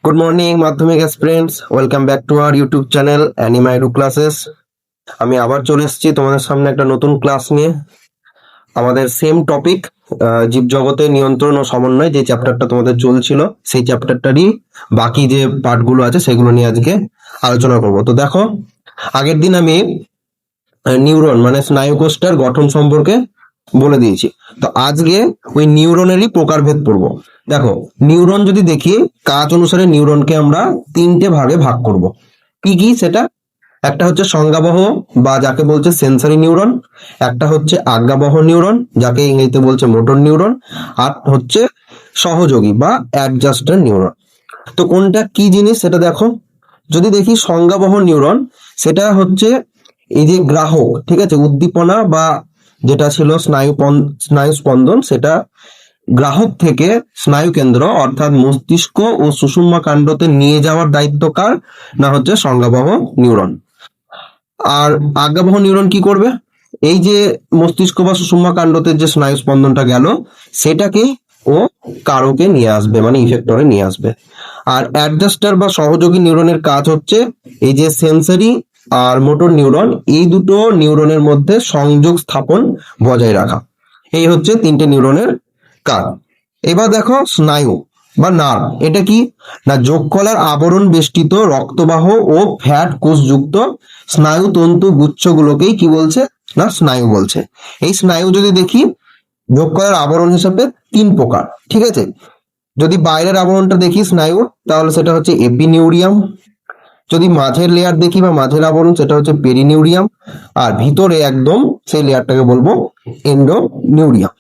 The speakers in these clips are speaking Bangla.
Good morning Madhyamik students, welcome back to our YouTube channel অ্যানিমাইরু ক্লাসেস। আমি আবার চলে এসেছি তোমাদের সামনে একটা নতুন ক্লাস নিয়ে। আমাদের সেম টপিক, জীবজগতের নিয়ন্ত্রণ ও সমন্বয়, যে চ্যাপ্টারটা তোমাদের চলছিল সেই চ্যাপ্টারটারই বাকি যে পার্টগুলো আছে সেগুলো নিয়ে আজকে আলোচনা করব। তো দেখো, আগের দিন আমি নিউরন মানে স্নায়ুকোষটার গঠন সম্পর্কে বলে দিয়েছি। তো আজকে ওই নিউরনেরই প্রকারভেদ পড়বো। দেখো, নিউরন যদি দেখি, কাজ অনুসারে নিউরনকে আমরা তিনটে ভাগে ভাগ করব। কি কি সেটা? একটা হচ্ছে সংজ্ঞাবহ বা যাকে বলছে সেন্সরি নিউরন, একটা হচ্ছে আজ্ঞাবহ নিউরন যাকে ইংরেজিতে বলছে মোটর নিউরন, আর হচ্ছে সহযোগী বা অ্যাডজাস্টার নিউরন। তো কোনটা কি জিনিস সেটা দেখো। যদি দেখি সংজ্ঞাবহ নিউরন, সেটা হচ্ছে এই যে গ্রাহক, ঠিক আছে, উদ্দীপনা বা যেটা ছিল স্নায়ু স্পন্দন, সেটা গ্রাহক থেকে স্নায়ু কেন্দ্র অর্থাৎ মস্তিষ্ক ও সুষুম্না কাণ্ডতে নিয়ে যাওয়ার দায়িত্ব কার? না হচ্ছে সংজ্ঞাবহ নিউরন। আর আজ্ঞাবহ নিউরন কি করবে? এই যে মস্তিষ্ক বা সুষুম্না কাণ্ডতে যে স্নায়ু স্পন্দনটা গেল, সেটাকে ও কারকে নিয়ে আসবে, মানে ইফেক্টরে নিয়ে আসবে। আর অ্যাডজাস্টার বা সহযোগী নিউরনের কাজ হচ্ছে এই যে সেন্সরি আর মোটর নিউরন, এই দুটো নিউরনের মধ্যে সংযোগ স্থাপন বজায় রাখা। এই হচ্ছে তিনটে নিউরনের কাজ। এবার দেখো স্নায়ু বা নার্ভ, এটা কি? না যোগকলার আবরণ বেষ্টিত রক্তবাহ ও ফ্যাট কোষযুক্ত স্নায়ু তন্তু গুচ্ছগুলোকেই কি বলছে? না স্নায়ু বলছে। এই স্নায়ু যদি দেখি, যোগকলার আবরণ হিসাবে তিন প্রকার, ঠিক আছে। যদি বাইরের আবরণটা দেখি স্নায়ুর, তাহলে সেটা হচ্ছে এপিনিউরিয়াম। যদি মাঝের লেয়ার দেখি বা মাঝের আবরণ, সেটা হচ্ছে পেরিনিউরিয়াম। আর ভিতরে একদম সেই লেয়ারটাকে বলবো এন্ডোনিউরিয়াম।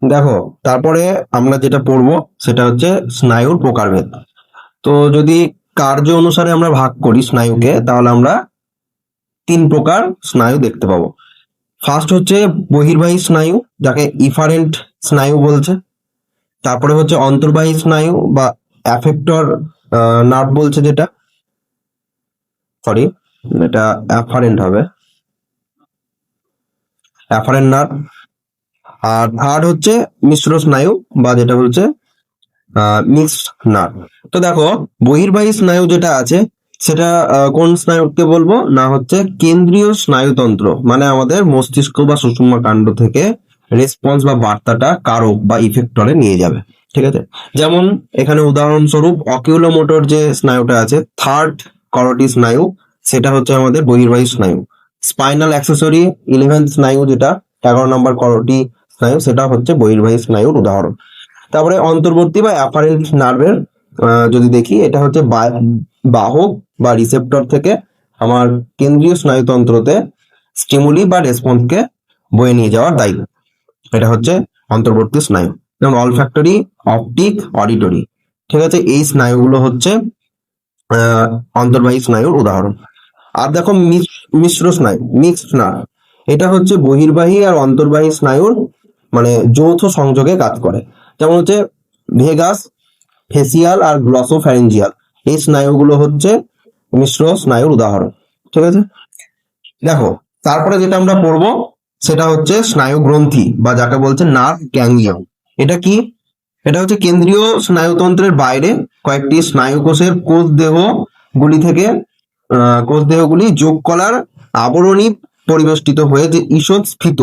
দেখো, তারপরে আমরা যেটা পড়বো সেটা হচ্ছে স্নায়ুর প্রকারভেদ। তো যদি কার্য অনুসারে আমরা ভাগ করি স্নায়ুকে, তাহলে আমরা তিন প্রকার স্নায়ু দেখতে পাবো। ফার্স্ট হচ্ছে বহির্বাহী স্নায়ু, যাকে ইফারেন্ট স্নায়ু বলছে। তারপরে হচ্ছে অন্তর্বাহী স্নায়ু বা অ্যাফেক্টর নার্ভ বলছে, যেটা সরি এটা অ্যাফারেন্ট হবে, অ্যাফারেন্ট নার্ভ। আর থার্ড হচ্ছে মিশ্র স্নায়ু বা যেটা হচ্ছে মিক্সড নার্ভ। তো দেখো, বহির্বাহী স্নায়ু যেটা আছে সেটা কোন স্নায়ুকে বলবো? না হচ্ছে কেন্দ্রীয় স্নায়ুতন্ত্র, মানে আমাদের মস্তিষ্ক বা সুষুম্না কাণ্ড থেকে রেসপন্স বা বার্তাটা কারক বা ইফেক্টরে নিয়ে যাবে, ঠিক আছে। যেমন এখানে উদাহরণস্বরূপ অকিউলোমোটর যে স্নায়ুটা আছে, থার্ড করোটি স্নায়ু, সেটা হচ্ছে আমাদের বহির্বাহী স্নায়ু। স্পাইনাল অ্যাক্সেসরি 11th স্নায়ু, যেটা 11 নম্বর করোটি স্নায়ু, সেটা হচ্ছে বহির্বাহী স্নায়ুর উদাহরণ। তারপরে অন্তর্বর্তী বা অ্যাপারেন্ট নার্ভের যদি দেখি, এটা হচ্ছে বাহক বা রিসেপ্টর থেকে আমার কেন্দ্রীয় স্নায়ুতন্ত্রতে স্টিমুলি বা রেসপন্সকে বয়ে নিয়ে যাওয়ার দায়িত্ব। এটা হচ্ছে অন্তর্বর্তী স্নায়ু। যেমন অলফ্যাক্টরি, অপটিক, অডিটরি, ঠিক আছে। এই স্নায়ুগুলো হচ্ছে অন্তর্বাহী স্নায়ুর উদাহরণ। আর দেখো মিশ্র স্নায়ু, মিক্সড নার্ভ, এটা হচ্ছে বহির্বাহী আর অন্তর্বাহী স্নায়ুর মানে যৌথ সংযোগে কাজ করে। যেমন হচ্ছে ভেগাস, ফেসিয়াল আর গ্লসোফ্যারিঞ্জিয়াল, এই স্নায়ুগুলো হচ্ছে মিশ্র স্নায়ুর উদাহরণ, ঠিক আছে। দেখো, তারপরে যেটা আমরা পড়বো সেটা হচ্ছে স্নায়ু গ্রন্থি বা যাকে বলছে নার্ভ গ্যাংলিয়ন। এটা কি? এটা হচ্ছে কেন্দ্রীয় স্নায়ুতন্ত্রের বাইরে কয়েকটি স্নায়ু কোষের কোষ দেহগুলি যোগ কলার আবরণী পরিবেষ্টিত হয়ে যে ঈষৎ স্ফীত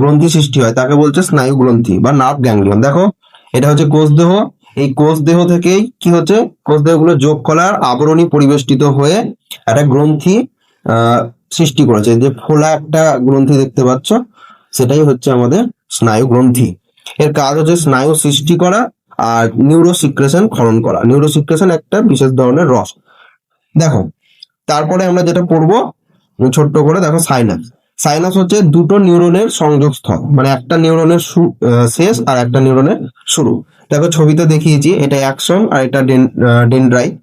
গ্রন্থি সৃষ্টি হয়, তাকে বলছে স্নায়ু গ্রন্থি বা নার্ভ গ্যাংলিয়ন। দেখো, এটা হচ্ছে কোষ দেহ। এই কোষ দেহ থেকেই কি হচ্ছে, কোষ দেহগুলো যোগ কলার আবরণী পরিবেষ্টিত হয়ে একটা গ্রন্থি সৃষ্টি করেছে। যে ফোলা একটা গ্রন্থি দেখতে পাচ্ছ, সেটাই হচ্ছে আমাদের স্নায়ু গ্রন্থি। এর কাজ হচ্ছে স্নায়ু সৃষ্টি করা আর নিউরোসিক্রেশন ক্ষরণ করা। নিউরোসিক্রেশন একটা বিশেষ ধরনের রস। দেখো, তারপরে আমরা যেটা পড়বো ছোট্ট করে, দেখো সাইনাস। সাইনাস হচ্ছে দুটো নিউরনের সংযোগস্থল, মানে একটা নিউরনের শেষ আর একটা নিউরনের শুরু। দেখো ছবিতে দেখিয়েছি, এটা অ্যাকশন আর এটা ডেনড্রাইট।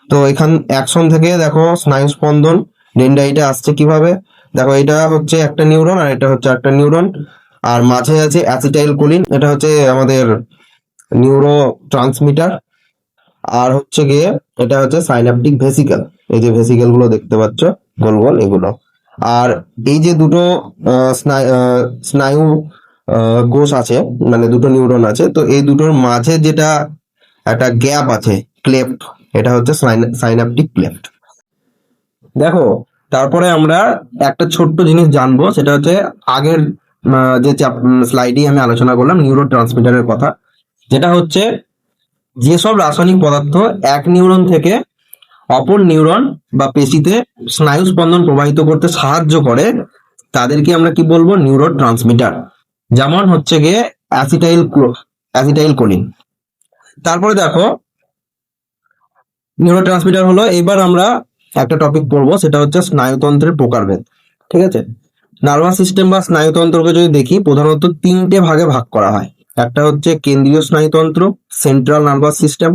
তো এখান অ্যাকশন থেকে দেখো স্নায়ু স্পন্দন, ডেনড্রাইটে আসছে কিভাবে। দেখো, এটা হচ্ছে একটা নিউরন আর এটা হচ্ছে একটা নিউরন, আর মাঝে আছে অ্যাসিটাইল কোলিন, এটা হচ্ছে আমাদের নিউরো ট্রান্সমিটার। আর হচ্ছে গিয়ে এটা হচ্ছে সাইন্যাপটিক ভেসিকেল, এই যে ভেসিকেল গুলো দেখতে পাচ্ছ গোল গোল, এগুলো। আর এই যে দুটো স্নায়ু কোষ আছে, মানে দুটো নিউরন আছে, তো এই দুটোর মাঝে যেটা একটা গ্যাপ আছে, ক্লেফট, এটা হচ্ছে সাইন্যাপটিক ক্লেফট। দেখো, তারপরে আমরা একটা ছোট্ট জিনিস জানবো, সেটা হচ্ছে আগের যে স্লাইডে আমি আলোচনা করলাম নিউরো ট্রান্সমিটারের কথা, যেটা হচ্ছে যেসব রাসায়নিক পদার্থ এক নিউরন থেকে অপর নিউরন বা পেশিতে স্নায়ু স্পন্দন প্রবাহিত করতে সাহায্য করে তাদেরকে আমরা কি বলবো, নিউরো ট্রান্সমিটার। যেমন হচ্ছে গিয়ে অ্যাসিটাইল কোলিন। তারপরে দেখো, নিউরো ট্রান্সমিটার হলো, এবার আমরা একটা টপিক পড়বো, সেটা হচ্ছে স্নায়ুতন্ত্রের প্রকারভেদ। ঠিক আছে, নার্ভাস সিস্টেম বা স্নায়ুতন্ত্রকে যদি দেখি, প্রধানত তিনটে ভাগে ভাগ করা হয়। একটা হচ্ছে কেন্দ্রীয় স্নায়ুতন্ত্র, সেন্ট্রাল নার্ভাস সিস্টেম।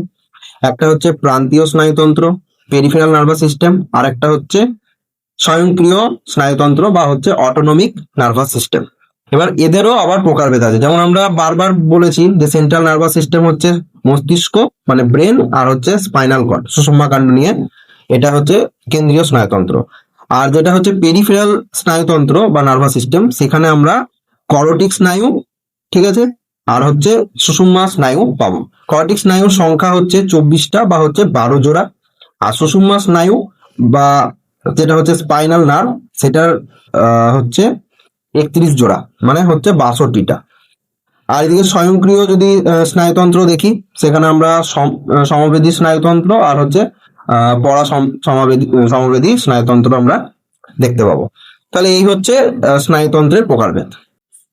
একটা হচ্ছে প্রান্তীয় স্নায়ুতন্ত্র, পেরিফেরাল নার্ভাস সিস্টেম। আর একটা হচ্ছে স্বয়ংক্রিয় স্নায়ুতন্ত্র বা হচ্ছে অটোনমিক নার্ভাস সিস্টেম। এবার এদেরও আবার প্রকারভেদ আছে। যেমন আমরা বারবার বলেছি যে সেন্ট্রাল নার্ভাস সিস্টেম হচ্ছে মস্তিষ্ক মানে ব্রেন, আর হচ্ছে স্পাইনাল কর্ড সুষুম্নাকাণ্ড নিয়ে, এটা হচ্ছে কেন্দ্রীয় স্নায়ুতন্ত্র। আর যেটা হচ্ছে পেরিফেরাল স্নায়ুতন্ত্র বা নার্ভাস সিস্টেম, সেখানে আমরা করটিক স্নায়ু, ঠিক আছে, আর হচ্ছে সুষুম্না স্নায়ু পাবো। করটিক স্নায়ুর সংখ্যা হচ্ছে 24টা বা হচ্ছে 12 জোড়া। আর সুষুম্না স্নায়ু বা যেটা হচ্ছে স্পাইনাল নার্ভ, সেটার হচ্ছে 31 জোড়া, মানে হচ্ছে 62টা। আর এদিকে স্বয়ংক্রিয় যদি স্নায়ুতন্ত্র দেখি, সেখানে আমরা সমবেদী স্নায়ুতন্ত্র আর হচ্ছে সমবেদী স্নায়ুতন্ত্র আমরা দেখতে পাবো। তাহলে এই হচ্ছে স্নায়ুতন্ত্রের প্রকারভেদ।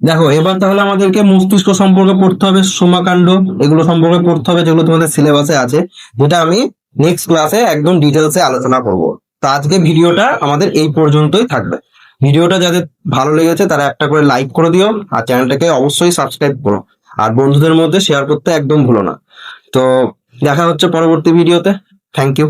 দেখো, এবার তাহলে আমাদেরকে মস্তিষ্ক সম্পর্কে পড়তে হবে, সুষুম্নাকাণ্ড এগুলো সম্পর্কে পড়তে হবে, যেগুলো তোমাদের সিলেবাসে আছে, যেটা আমি নেক্সট ক্লাসে একদম ডিটেলসে আলোচনা করব। তো আজকে ভিডিওটা আমাদের এই পর্যন্তই থাকবে। ভিডিওটা যাদের ভালো লেগেছে তারা একটা করে লাইক করে দিও, আর চ্যানেলটাকে অবশ্যই সাবস্ক্রাইব করো, আর বন্ধুদের মধ্যে শেয়ার করতে একদম ভুলো না। তো দেখা হচ্ছে পরবর্তী ভিডিওতে। Thank you.